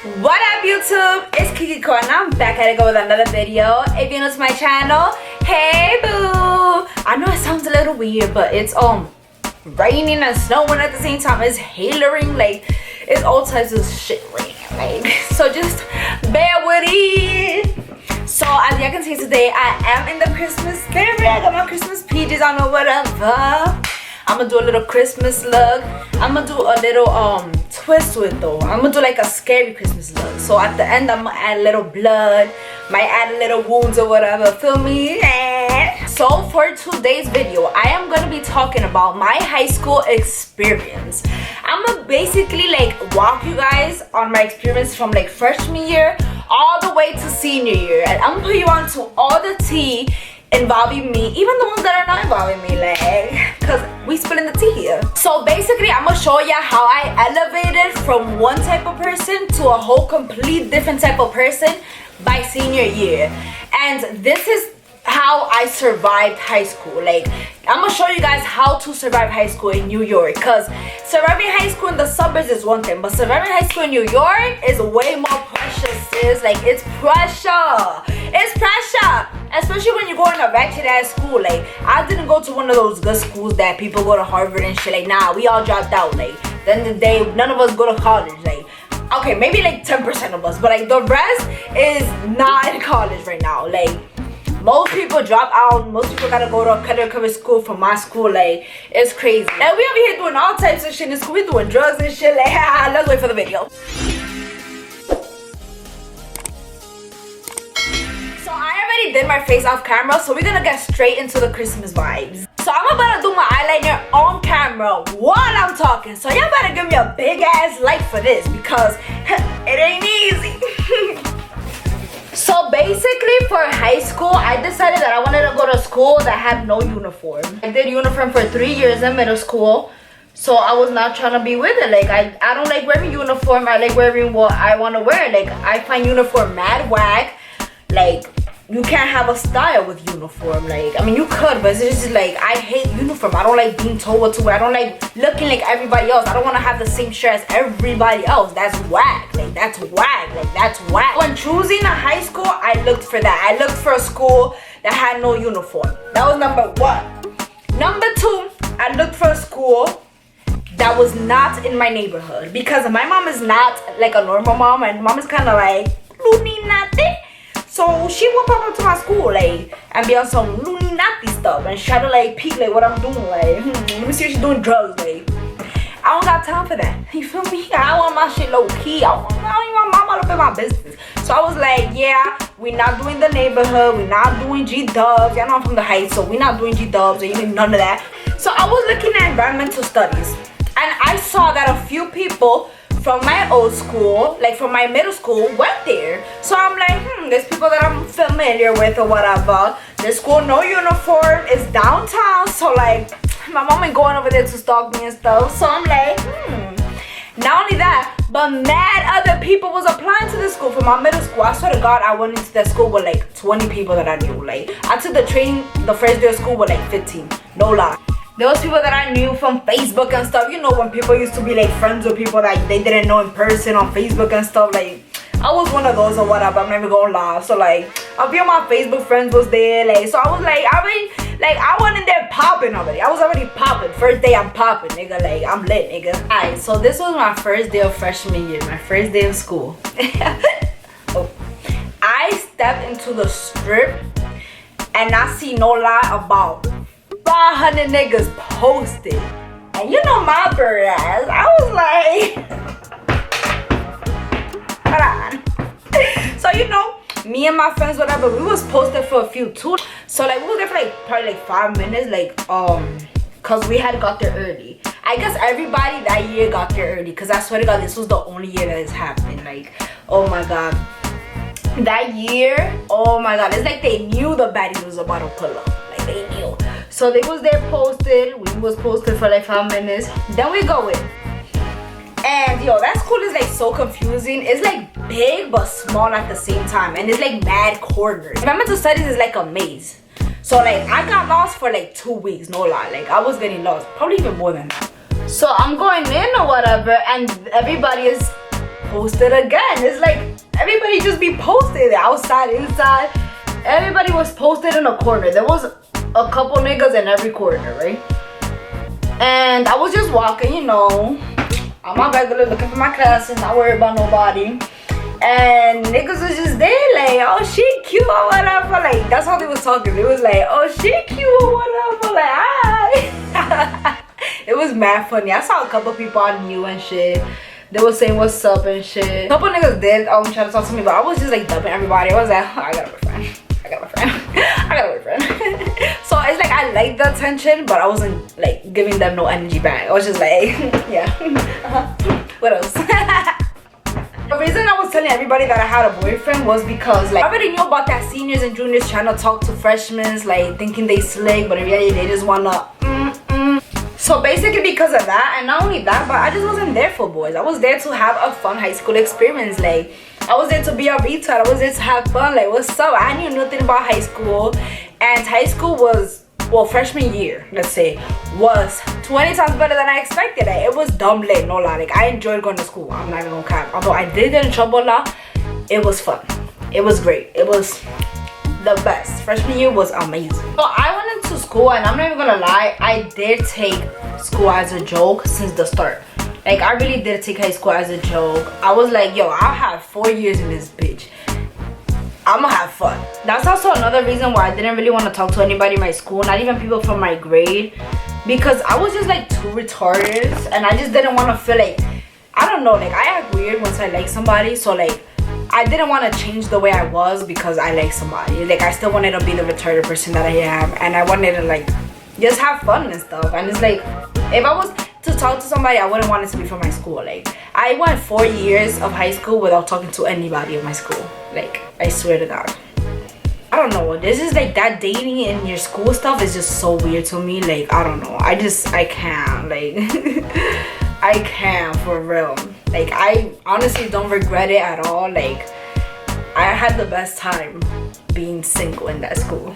What up YouTube? It's Itskekecole and I'm back at it with another video. If you're new to my channel, hey boo! I know it sounds a little weird, but it's raining and snowing at the same time. It's hailing, like it's all types of shit raining, like so just bear with it. So as y'all can see today, I am in the Christmas spirit. I got my Christmas peaches on or whatever. I'm gonna do a little Christmas look. I'm gonna do a little twist to it though. I'm gonna do like a scary Christmas look. So at the end, I'm gonna add a little blood, might add a little wounds or whatever. Feel me? So for today's video, I am gonna be talking about my high school experience. I'm gonna basically like walk you guys on my experience from like freshman year all the way to senior year, and I'm gonna put you on to all the tea involving me, even the ones that are not involving me, like, because we spilling the tea here. So basically, I'm gonna show you how I elevated from one type of person to a whole complete different type of person by senior year. And this is how I survived high school. Like, I'm gonna show you guys how to survive high school in New York, because surviving high school in the suburbs is one thing, but surviving high school in New York is way more precious, sis. Like, it's pressure. It's pressure, especially when you go in a ratchet ass school. Like, I didn't go to one of those good schools that people go to Harvard and shit. Like, nah, we all dropped out. Like, then the day none of us go to college. Like, okay, maybe like 10% of us, but like the rest is not in college right now. Like, most people drop out. Most people gotta go to a undercover school from my school. Like, it's crazy. And we over here doing all types of shit in school. We doing drugs and shit. Like, let's wait for the video. So I already did my face off camera, so we're gonna get straight into the Christmas vibes. So I'm about to do my eyeliner on camera while I'm talking. So y'all better give me a big ass like for this, because it ain't easy. So basically for high school, I decided that I wanted to go to school that had no uniform. I did uniform for 3 years in middle school, so I was not trying to be with it. Like, I don't like wearing uniform. I like wearing what I want to wear. Like, I find uniform mad whack. Like, you can't have a style with uniform. Like, I mean, you could, but it's just like, I hate uniform. I don't like being told what to wear. I don't like looking like everybody else. I don't want to have the same shirt as everybody else. That's whack. Like, that's whack. Like, that's whack. When choosing a high school, I looked for that. I looked for a school that had no uniform. That was number one. Number two, I looked for a school that was not in my neighborhood, because my mom is not like a normal mom, and mom is kind of like loony natty. So she would pop up to my school, like, and be on some loony natty stuff and try to like peek like what I'm doing, like, let me see if she's doing drugs. Like, I don't got time for that. You feel me? I want my shit low key. I don't want my mama up in my business. So I was like, yeah, we're not doing the neighborhood. We're not doing G-dubs. Y'all know I'm from the Heights, so we're not doing G-dubs or even none of that. So I was looking at environmental studies, and I saw that a few people from my old school, like from my middle school, went there. So I'm like, there's people that I'm familiar with or whatever. The school, no uniform, is downtown. So like, my mom ain't going over there to stalk me and stuff. So I'm like, Not only that, but mad other people was applying to the school from my middle school. I swear to God, I went into that school with like 20 people that I knew. Like, I took the training the first day of school with like 15. No lie. There was people that I knew from Facebook and stuff. You know, when people used to be like friends with people that they didn't know in person on Facebook and stuff. Like, I was one of those or whatever. I'm never gonna lie. So like, a few of my Facebook friends was there. Like, so I was like, I went in there popping already. I was already popping. First day I'm popping, nigga. Like, I'm lit, nigga. Alright, so this was my first day of freshman year. My first day of school. Oh. I stepped into the strip and I see no lie about 500 niggas posted. And you know my bird ass, I was like, hold on. So you know, me and my friends, whatever, we was posted for a few too. So like, we were there for like probably like 5 minutes, like cause we had got there early. I guess everybody that year got there early, cause I swear to God, this was the only year that it's happening. Like, oh my God, that year, oh my God, it's like they knew the baddies was about to pull up. Like, they knew. So they was there posted. We was posted for like 5 minutes. Then we go in. And yo, that school is like so confusing. It's like big but small at the same time. And it's like mad corners. Environmental studies is like a maze. So like, I got lost for like 2 weeks, no lie. Like, I was getting lost. Probably even more than that. So I'm going in or whatever. And everybody is posted again. It's like everybody just be posted outside, inside. Everybody was posted in a corner. There was a couple niggas in every corner, right? And I was just walking, you know, on my regular, looking for my classes, not worried about nobody. And niggas was just there like, oh, she cute or whatever. Like, that's how they was talking. They was like, oh, she cute or whatever. Like, hi. It was mad funny. I saw a couple people I knew and shit. They was saying what's up and shit. A couple niggas did try to talk to me, but I was just like dumping everybody. I was like, oh, I got a boyfriend. I got my friend. I got a boyfriend. So it's like I liked the attention, but I wasn't like giving them no energy back. I was just like, yeah. What else? The reason I was telling everybody that I had a boyfriend was because like I already knew about that seniors and juniors trying to talk to freshmen, like thinking they slick, but in reality they just wanna So basically because of that, and not only that, but I just wasn't there for boys. I was there to have a fun high school experience. Like I was there to be a retard. I was there to have fun. Like what's up? I knew nothing about high school, and high school was, well, freshman year, let's say, was 20 times better than I expected. Like, it was dumb lit, no lie. Like, I enjoyed going to school. I'm not even gonna cap. Although I did get in trouble a lot, it was fun. It was great. It was the best. Freshman year was amazing. So I went into school, and I'm not even gonna lie, I did take school as a joke since the start. Like, I really did take high school as a joke. I was like, yo, I'll have 4 years in this bitch. I'm gonna have fun. That's also another reason why I didn't really want to talk to anybody in my school, not even people from my grade, because I was just like too retarded, and I just didn't want to feel like, I don't know, like I act weird once I like somebody, so like I didn't want to change the way I was because I like somebody. Like I still wanted to be the retarded person that I am, and I wanted to like just have fun and stuff. And it's like, if I was to talk to somebody, I wouldn't want it to be from my school. Like I went 4 years of high school without talking to anybody in my school. Like I swear to God. I don't know, this is like that dating in your school stuff is just so weird to me. Like I don't know, I can't, like I can't, for real. Like I honestly don't regret it at all. Like I had the best time being single in that school.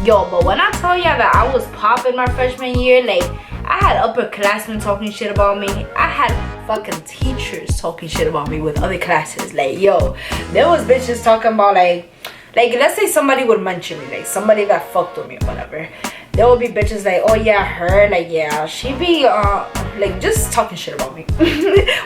Yo, but when I tell y'all that I was popping my freshman year, like I had upperclassmen talking shit about me. I had fucking teachers talking shit about me with other classes. Like, yo, there was bitches talking about like let's say somebody would mention me, like somebody that fucked with me or whatever. There would be bitches like, oh yeah, her, like yeah, she be like just talking shit about me.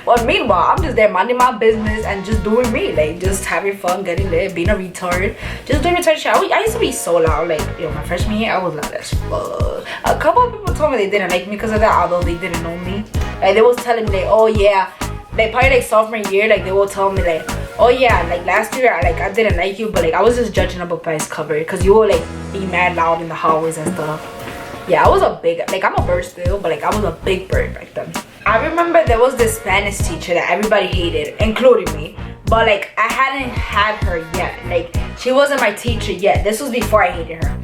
Well, meanwhile, I'm just there minding my business and just doing me, like just having fun, getting lit, being a retard, just doing retard shit. I used to be so loud. Like yo, my freshman year, I was loud as fuck. A couple of people told me they didn't like me because of that, although they didn't know me. Like they was telling me like, oh yeah, like probably like sophomore year, like they will tell me like, oh yeah, like last year I didn't like you, but like I was just judging a book by its cover because you will like be mad loud in the hallways and stuff. Yeah, I was a big, like I'm a bird still, but like I was a big bird back then. I remember there was this Spanish teacher that everybody hated, including me, but like I hadn't had her yet. Like she wasn't my teacher yet. This was before I hated her.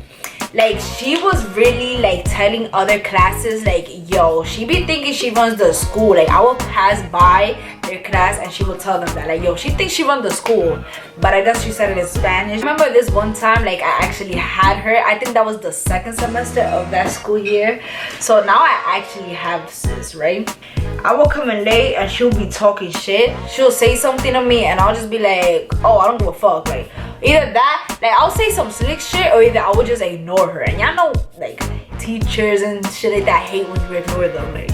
Like she was really like telling other classes like, yo, she be thinking she runs the school. Like I would pass by their class and she would tell them that like, yo, she thinks she runs the school, but I guess she said it in Spanish. I remember this one time like I actually had her. I think that was the second semester of that school year. So now I actually have sis, right? I will come in late and she'll be talking shit. She'll say something to me and I'll just be like, oh, I don't give a fuck. Like either that, like I'll say some slick shit, or either I would just ignore her. And y'all know like teachers and shit like that hate when you ignore them. Like,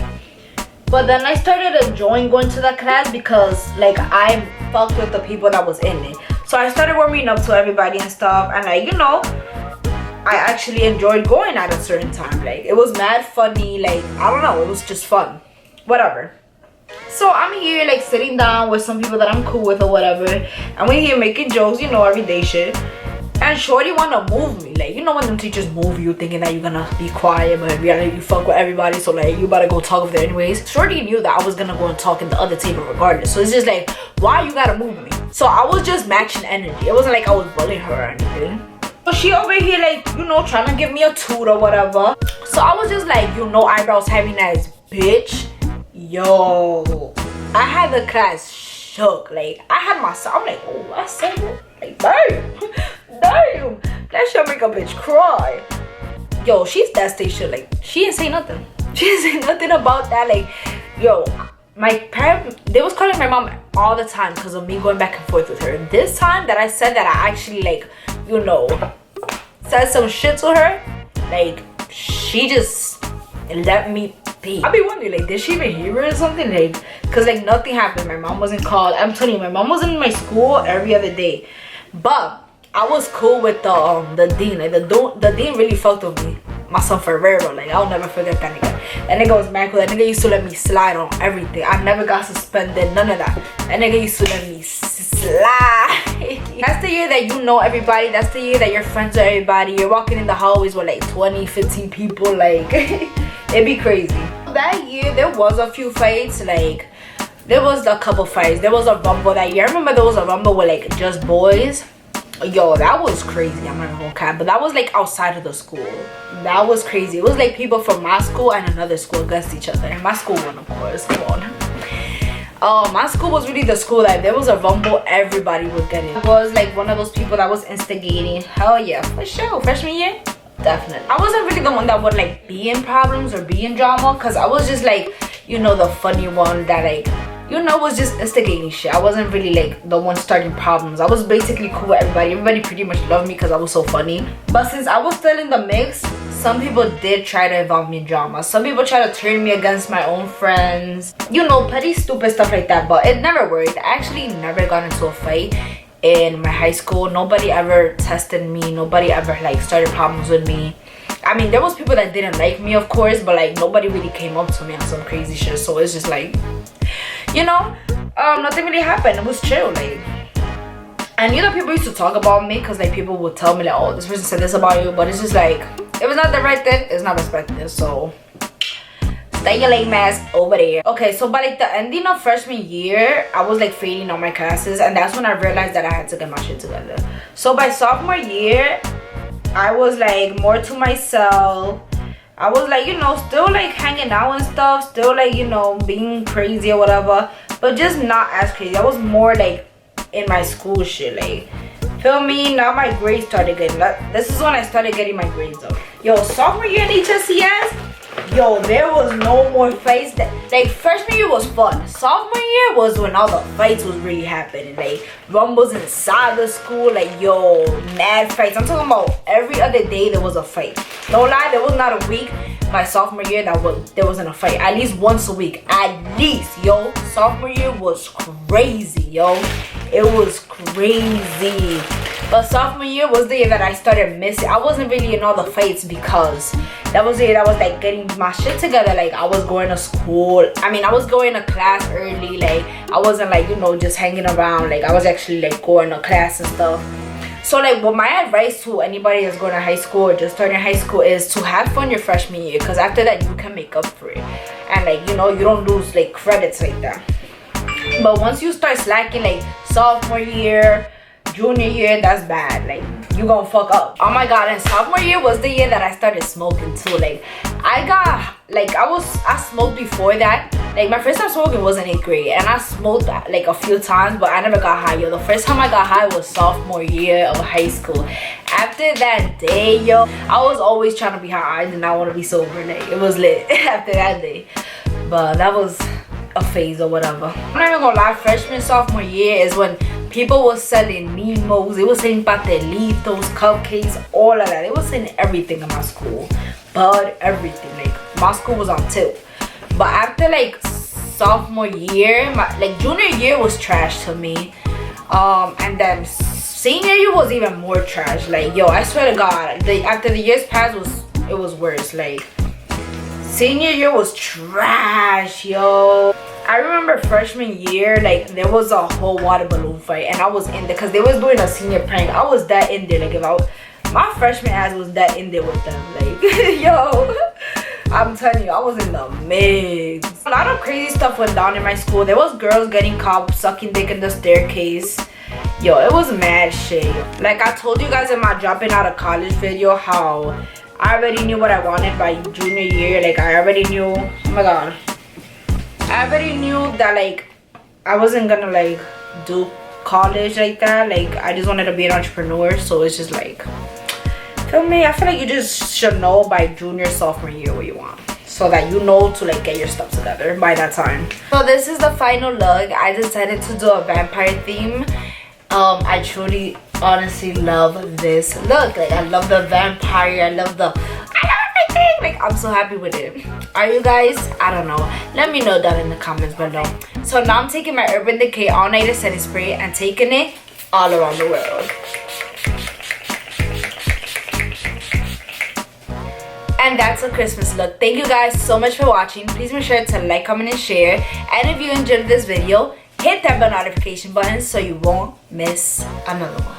but then I started enjoying going to that class because like I fucked with the people that was in it. So I started warming up to everybody and stuff, and like, you know, I actually enjoyed going at a certain time. Like it was mad funny. Like I don't know, it was just fun, whatever. So I'm here like sitting down with some people that I'm cool with or whatever, and we're here making jokes, you know, everyday shit. And shorty wanna move me, like you know when them teachers move you thinking that you're gonna be quiet, but in reality you fuck with everybody, so like you better go talk with them anyways. Shorty knew that I was gonna go and talk at the other table regardless, so it's just like, why you gotta move me? So I was just matching energy. It wasn't like I was bullying her or anything. But she over here like, you know, trying to give me a toot or whatever. So I was just like, you know, eyebrows having ass bitch. Yo, I had the class shook. Like I had myself, I'm like, oh, I said it. Like damn, that should make a bitch cry. Yo, she's that station. Like she didn't say nothing. She didn't say nothing about that. Like, yo, my parents, they was calling my mom all the time because of me going back and forth with her. This time that I said that I actually, like, you know, said some shit to her, like, she just let me be. I be wondering, like, did she even hear it or something? Like, cause like nothing happened. My mom wasn't called. I'm telling you, my mom was in my school every other day. But I was cool with the dean. Like, the dean really fucked with me. My son Ferrero, like, I'll never forget that nigga. That nigga was mad cool. That nigga used to let me slide on everything. I never got suspended, none of that. That nigga used to let me slide. That's the year that you know everybody. That's the year that you're friends with everybody. You're walking in the hallways with like 20, 15 people. Like, it'd be crazy. That year, there was a few fights. Like, there was a couple fights. There was a rumble that year. I remember there was a rumble with like just boys. Yo, that was crazy. I'm not gonna cap, but that was like outside of the school. That was crazy. It was like people from my school and another school against each other. And my school won, of course. Come on. My school was really the school that there was a rumble, everybody was getting. I was like one of those people that was instigating. Hell yeah, for sure. Freshman year, definitely. I wasn't really the one that would like be in problems or be in drama, because I was just like, you know, the funny one that like, you know, was just instigating shit. I wasn't really like the one starting problems. I was basically cool with everybody. Everybody pretty much loved me because I was so funny. But since I was still in the mix, some people did try to involve me in drama. Some people tried to turn me against my own friends. You know, petty, stupid stuff like that. But it never worked. I actually never got into a fight in my high school. Nobody ever tested me. Nobody ever like started problems with me. I mean, there was people that didn't like me, of course, but like nobody really came up to me on some crazy shit. So it's just like, you know, nothing really happened. It was chill. Like, I knew that people used to talk about me because like people would tell me like, oh, this person said this about you, but it's just like, if it's not the right thing, it's not respected. So stay your lame ass over there. Okay, so by like the ending of freshman year, I was like failing on my classes, and that's when I realized that I had to get my shit together. So by sophomore year, I was like more to myself. I was like, you know, still like hanging out and stuff, still like, you know, being crazy or whatever, but just not as crazy. I was more like in my school shit, like, feel me? Now my grades started getting, this is when I started getting my grades up. Yo, sophomore year in HSCS, yo, there was no more fights. Like, freshman year was fun. Sophomore year was when all the fights was really happening. Like, rumbles inside the school, like, yo, mad fights. I'm talking about every other day there was a fight. Don't lie, there was not a week my sophomore year that there wasn't a fight. At least once a week. At least, yo. Sophomore year was crazy, yo. It was crazy. But sophomore year was the year that I started missing. I wasn't really in all the fights because that was the year that I was like getting my shit together. Like, I was going to school. I mean, I was going to class early. Like, I wasn't like, you know, just hanging around. Like, I was actually like going to class and stuff. So like, what my advice to anybody that's going to high school or just starting high school is to have fun your freshman year, because after that you can make up for it, and like, you know, you don't lose like credits like that. But once you start slacking, like sophomore year, junior year, that's bad. Like, you gonna fuck up. Oh my god. And sophomore year was the year that I started smoking too. Like, I smoked before that. Like, my first time smoking was in 8th grade, and I smoked like a few times, but I never got high. Yo, the first time I got high was sophomore year of high school. After that day, yo, I was always trying to be high. I did not want to be sober. Like, it was lit after that day. But that was a phase or whatever. I'm not even gonna lie, freshman, sophomore year is when people were selling Nemos, they were selling pastelitos, cupcakes, all of that. They were selling everything in my school. But everything, like, my school was on tilt. But after like sophomore year, like junior year was trash to me. And then senior year was even more trash. Like, yo, I swear to God, after the years passed, it was worse. Like, senior year was trash, yo. I remember freshman year, like, there was a whole water balloon fight, and I was in there because they was doing a senior prank. I was that in there. Like, my freshman ass was that in there with them. Like, yo, I'm telling you, I was in the mix. A lot of crazy stuff went down in my school. There was girls getting caught sucking dick in the staircase. Yo, it was mad shit. Like, I told you guys in my dropping out of college video how I already knew what I wanted by junior year. Like, I already knew, oh my god, I already knew that like I wasn't gonna like do college like that. Like, I just wanted to be an entrepreneur. So it's just like, feel me? I feel like you just should know by junior, sophomore year what you want. so that you know to like get your stuff together by that time. So this is the final look. I decided to do a vampire theme. I truly honestly love this look. Like, I love the vampire, I love everything. Like, I'm so happy with it. Are you guys? I don't know, let me know down in the comments below. So now I'm taking my Urban Decay All Nighter Setting Spray and taking it all around the world. And that's a Christmas look. Thank you guys so much for watching. Please make sure to like, comment, and share. And if you enjoyed this video, hit that bell notification button so you won't miss another one.